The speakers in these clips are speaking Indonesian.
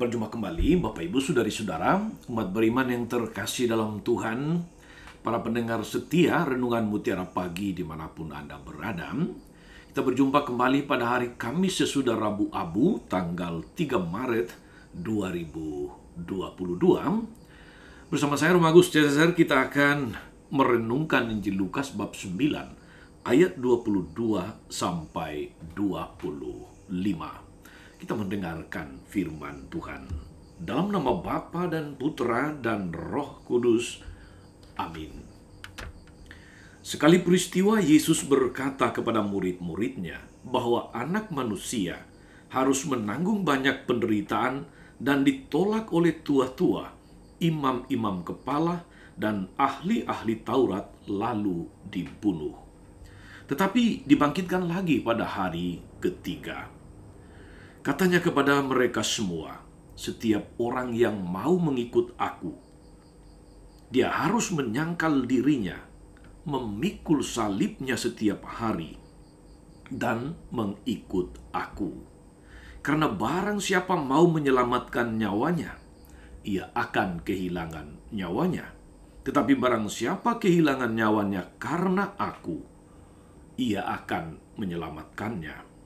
Berjumpa kembali Bapak Ibu Saudari-saudara, umat beriman yang terkasih dalam Tuhan, para pendengar setia Renungan Mutiara Pagi dimanapun Anda berada. Kita berjumpa kembali pada hari Kamis sesudah Rabu Abu, tanggal 3 Maret 2022. Bersama saya Romagus Cesar, kita akan merenungkan Injil Lukas bab 9 ayat 22 sampai 25. Kita mendengarkan firman Tuhan. Dalam nama Bapa dan Putra dan Roh Kudus. Amin. Sekali peristiwa Yesus berkata kepada murid-muridnya bahwa anak manusia harus menanggung banyak penderitaan dan ditolak oleh tua-tua, imam-imam kepala, dan ahli-ahli Taurat lalu dibunuh. Tetapi dibangkitkan lagi pada hari ketiga. Katanya kepada mereka semua, setiap orang yang mau mengikut aku, dia harus menyangkal dirinya, memikul salibnya setiap hari, dan mengikut aku. Karena barang siapa mau menyelamatkan nyawanya, ia akan kehilangan nyawanya. Tetapi barang siapa kehilangan nyawanya karena aku, ia akan menyelamatkannya.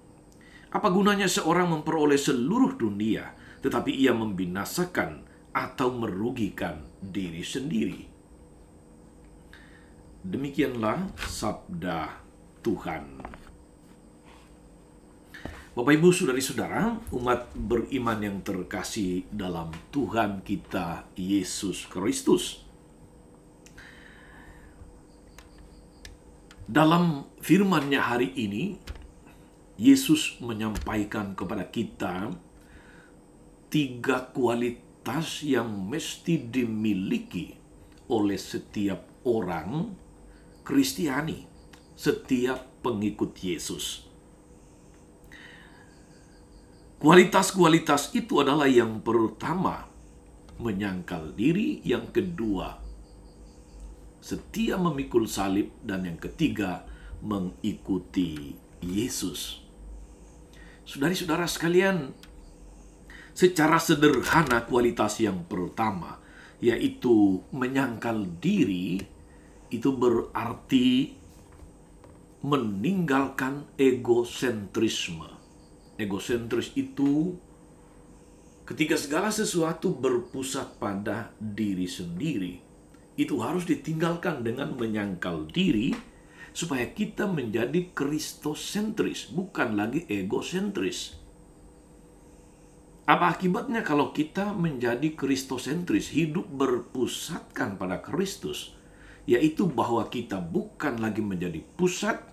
Apa gunanya seorang memperoleh seluruh dunia, tetapi ia membinasakan atau merugikan diri sendiri? Demikianlah sabda Tuhan. Bapak Ibu Saudari-saudara, umat beriman yang terkasih dalam Tuhan kita Yesus Kristus. Dalam firman-Nya hari ini, Yesus menyampaikan kepada kita 3 kualitas yang mesti dimiliki oleh setiap orang Kristiani, setiap pengikut Yesus. Kualitas-kualitas itu adalah yang pertama, menyangkal diri, yang kedua, setia memikul salib, dan yang ketiga, mengikuti Yesus. Saudari-saudara sekalian, secara sederhana kualitas yang pertama, yaitu menyangkal diri, itu berarti meninggalkan egosentrisme. Egosentris itu ketika segala sesuatu berpusat pada diri sendiri, itu harus ditinggalkan dengan menyangkal diri, supaya kita menjadi kristosentris, bukan lagi egosentris. Apa akibatnya kalau kita menjadi kristosentris, hidup berpusatkan pada Kristus? Yaitu bahwa kita bukan lagi menjadi pusat,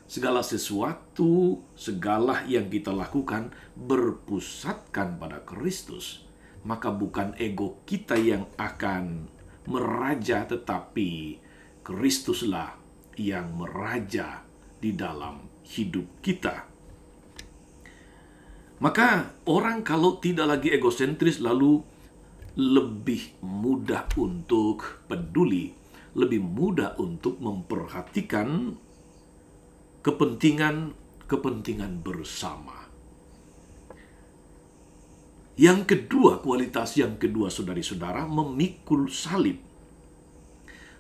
segala sesuatu, segala yang kita lakukan berpusatkan pada Kristus. Maka bukan ego kita yang akan meraja, tetapi Kristuslah yang meraja di dalam hidup kita. Maka orang kalau tidak lagi egosentris, lalu lebih mudah untuk peduli, lebih mudah untuk memperhatikan kepentingan bersama. Yang kedua, kualitas yang kedua, saudari-saudara, memikul salib.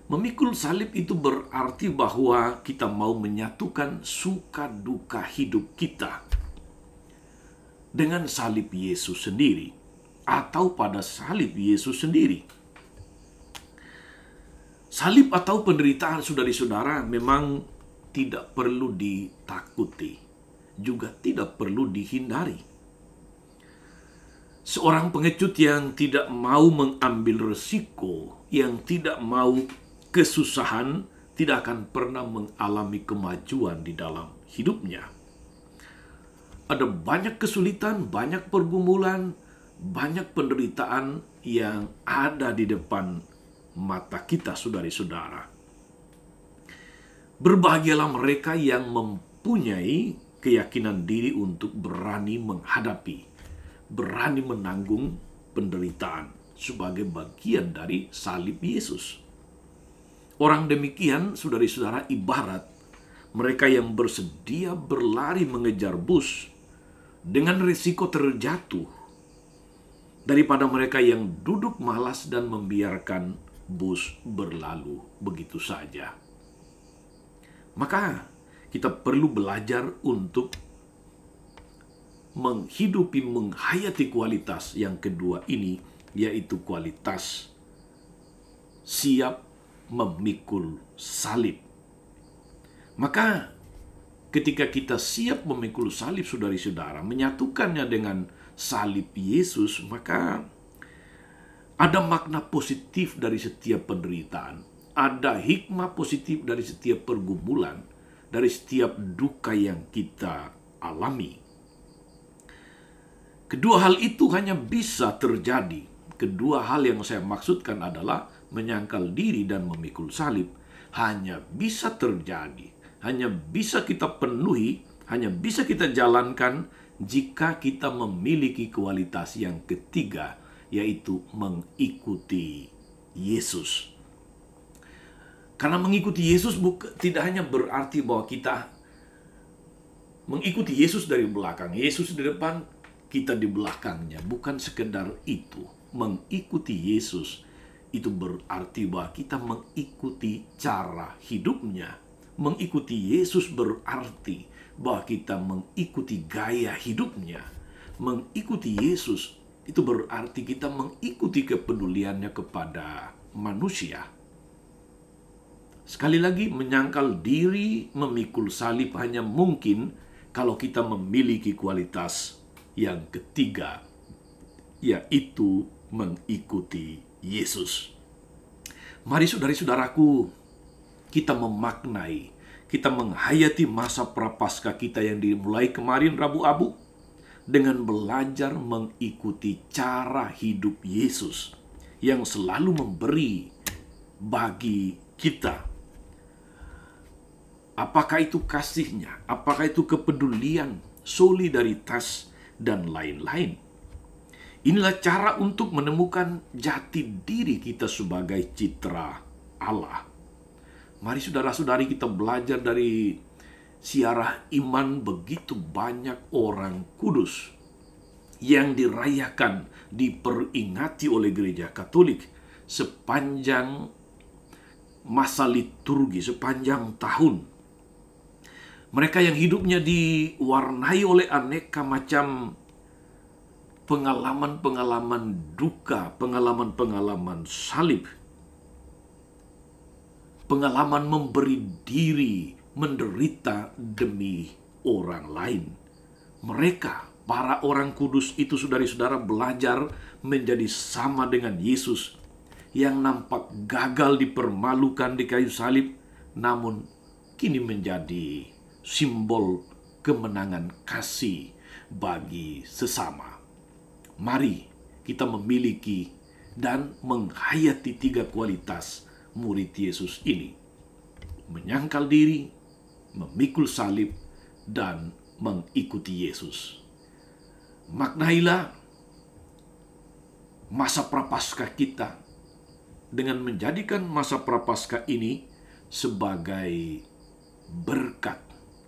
Memikul salib itu berarti bahwa kita mau menyatukan suka duka hidup kita dengan salib Yesus sendiri, atau pada salib Yesus sendiri. Salib atau penderitaan, saudari-saudara, memang tidak perlu ditakuti, juga tidak perlu dihindari. Seorang pengecut yang tidak mau mengambil resiko, yang tidak mau kesusahan, tidak akan pernah mengalami kemajuan di dalam hidupnya. Ada banyak kesulitan, banyak pergumulan, banyak penderitaan yang ada di depan mata kita, saudari-saudara. Berbahagialah mereka yang mempunyai keyakinan diri untuk berani menghadapi, berani menanggung penderitaan sebagai bagian dari salib Yesus. Orang demikian, saudari-saudara, ibarat mereka yang bersedia berlari mengejar bus dengan risiko terjatuh daripada mereka yang duduk malas dan membiarkan bus berlalu begitu saja. Maka kita perlu belajar untuk menghayati kualitas yang kedua ini, yaitu kualitas siap memikul salib. Maka ketika kita siap memikul salib, saudara-saudara, menyatukannya dengan salib Yesus, maka ada makna positif dari setiap penderitaan. Ada hikmah positif dari setiap pergumulan, dari setiap duka yang kita alami. Kedua hal itu hanya bisa terjadi. Kedua hal yang saya maksudkan adalah menyangkal diri dan memikul salib. Hanya bisa terjadi, hanya bisa kita penuhi, hanya bisa kita jalankan jika kita memiliki kualitas yang ketiga, yaitu mengikuti Yesus. Karena mengikuti Yesus tidak hanya berarti bahwa kita mengikuti Yesus dari belakang, Yesus di depan, kita di belakangnya. Bukan sekedar itu. Mengikuti Yesus itu berarti bahwa kita mengikuti cara hidupnya. Mengikuti Yesus berarti bahwa kita mengikuti gaya hidupnya. Mengikuti Yesus itu berarti kita mengikuti kepeduliannya kepada manusia. Sekali lagi, menyangkal diri, memikul salib hanya mungkin kalau kita memiliki kualitas yang ketiga, yaitu mengikuti Yesus. Mari saudara-saudaraku, kita memaknai, kita menghayati masa prapaskah kita yang dimulai kemarin Rabu Abu dengan belajar mengikuti cara hidup Yesus yang selalu memberi bagi kita. Apakah itu kasihnya, apakah itu kepedulian, solidaritas, dan lain-lain. Inilah cara untuk menemukan jati diri kita sebagai citra Allah. Mari saudara-saudari, kita belajar dari siarah iman begitu banyak orang kudus yang dirayakan, diperingati oleh gereja Katolik sepanjang masa liturgi, sepanjang tahun. Mereka yang hidupnya diwarnai oleh aneka macam pengalaman-pengalaman duka, pengalaman-pengalaman salib, pengalaman memberi diri, menderita demi orang lain. Mereka, para orang kudus itu, saudara-saudara, belajar menjadi sama dengan Yesus yang nampak gagal, dipermalukan di kayu salib, namun kini menjadi simbol kemenangan kasih bagi sesama. Mari kita memiliki dan menghayati tiga kualitas murid Yesus ini. Menyangkal diri, memikul salib, dan mengikuti Yesus. Maknailah masa prapaskah kita dengan menjadikan masa prapaskah ini sebagai berkat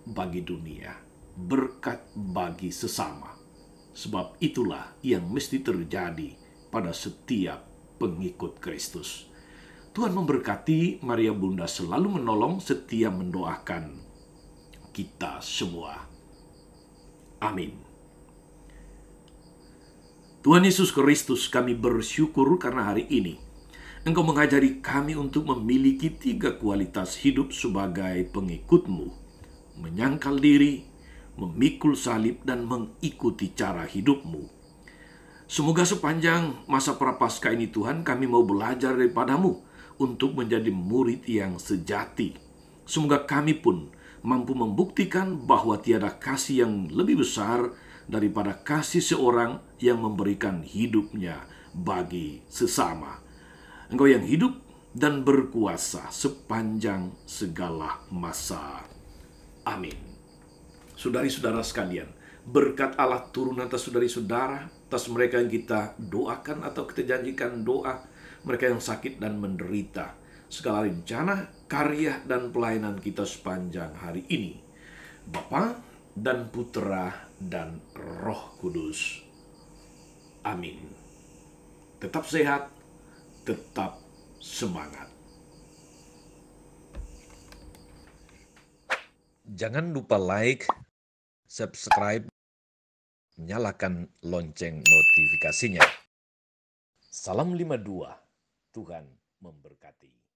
bagi dunia, berkat bagi sesama. Sebab itulah yang mesti terjadi pada setiap pengikut Kristus. Tuhan memberkati. Maria Bunda selalu menolong, setia mendoakan kita semua. Amin. Tuhan Yesus Kristus, kami bersyukur karena hari ini Engkau mengajari kami untuk memiliki tiga kualitas hidup sebagai pengikut-Mu. Menyangkal diri, memikul salib, dan mengikuti cara hidup-Mu. Semoga sepanjang masa prapaskah ini Tuhan, kami mau belajar daripada-Mu untuk menjadi murid yang sejati. Semoga kami pun mampu membuktikan bahwa tiada kasih yang lebih besar daripada kasih seorang yang memberikan hidupnya bagi sesama. Engkau yang hidup dan berkuasa sepanjang segala masa. Amin. Saudari-saudara sekalian, berkat Allah turun atas saudari-saudara, atas mereka yang kita doakan atau kita janjikan doa, mereka yang sakit dan menderita, segala rencana, karya, dan pelayanan kita sepanjang hari ini. Bapa dan Putra dan Roh Kudus. Amin. Tetap sehat, tetap semangat. Jangan lupa like, subscribe, nyalakan lonceng notifikasinya. Salam 52, Tuhan memberkati.